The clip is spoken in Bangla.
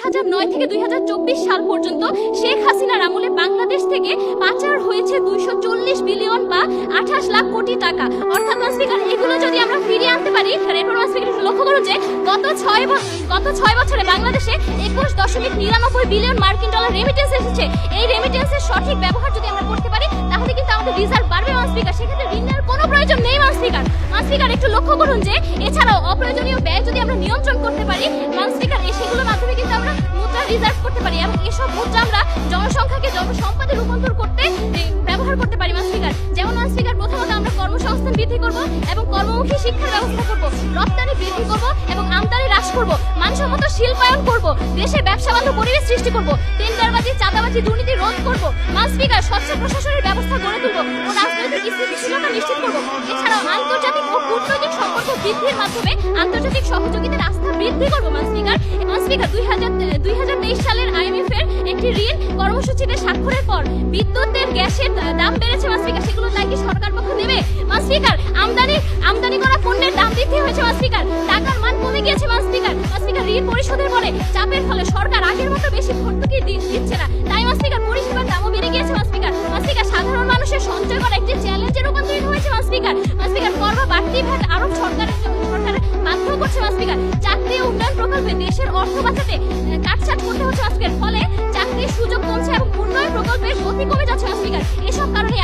2009 থেকে 2024 সাল পর্যন্ত শেখ হাসিনার আমলে বাংলাদেশ থেকে পাচার হয়েছে 240 বিলিয়ন বা 28 লাখ কোটি টাকা। অর্থাৎ স্পিকার, এগুলো যদি আমরা ফিরিয়ে আনতে পারি, এরপর স্পিকার লক্ষ্য করুন যে গত 6 বছরে বাংলাদেশে 21.99 বিলিয়ন মার্কিন ডলার রেমিটেন্স এসেছে। এই রেমিটেন্সের সঠিক ব্যবহার যদি আমরা করতে পারি তাহলে কিন্তু আমাদের রিজার্ভ বাড়বে স্পিকার, সেক্ষেত্রে ঋণের কোনো প্রয়োজন নেই স্পিকার। একটু লক্ষ্য করুন যে এছাড়াও অপ্রয়োজনীয় ব্যয় যদি আমরা নিয়ন্ত্রণ করতে পারি স্পিকার, সেগুলোর মাধ্যমে কিন্তু আমরা মুদ্রা রিজার্ভ করতে পারি এবং এসব মুদ্রা আমরা জনসংখ্যাকে জনসম্পদে রূপান্তর করতে ব্যবহার করতে পারি স্পিকার। যেমন স্পিকার, প্রথমত আমরা কর্মসংস্থান বৃদ্ধি করব এবং কর্মমুখী শিক্ষার ব্যবস্থা করব, রপ্তানি বৃদ্ধি করব এবং আমদানি হ্রাস করব, মানসম্মত শিল্পায়ন করব, দেশে ব্যবসা বান্ধব পরিবেশ সৃষ্টি করব, টেন্ডারবাজি, চাঁদাবাজি, দুর্নীতি রোধ করব স্পিকার, স্বচ্ছ প্রশাসনের ব্যবস্থা গড়ে তুলব ও রাজনৈতিক স্থিতিশীলতা নিশ্চিত করব। এছাড়াও আন্তর্জাতিক ও কূটনৈতিক সম্পর্ক বৃদ্ধির মাধ্যমে আন্তর্জাতিক সহযোগিতার আস্থা বৃদ্ধি করব স্পিকার। 2023 সালের IMF এর একটি ঋণ কর্মসূচিতে স্বাক্ষরের পর বিদ্যুতের গ্যাসের দাম বেড়েছে স্পিকার, সেগুলো তাই কি সরকার পক্ষ দেবে স্পিকার? আমদানি করা পণ্যের দাম বৃদ্ধি হয়েছে স্পিকার, টাকার মান কমে গিয়েছে স্পিকার। ঋণ পরিশোধের পরে চাপের ফলে সরকার আগের মতো বেশি ভর্তুকি দিচ্ছে না, তাই স্পিকার পরিষেবার দামও বেড়ে গিয়েছে স্পিকার। সাধারণ মানুষের সঞ্চয় করা একটি চ্যালেঞ্জে রূপান্তরিত হয়েছে স্পিকার। কর বা বাড়তি ভ্যাট আরোপ সরকার বাধ্য করছে স্পিকার। চাকরি উন্নয়ন প্রকল্পে দেশের অর্থ বাঁচাতে কাটছাট করতে হচ্ছে স্পিকার, ফলে চাকরির সুযোগ কমছে এবং উন্নয়ন প্রকল্পের গতি কমে যাচ্ছে স্পিকার। এসব কারণে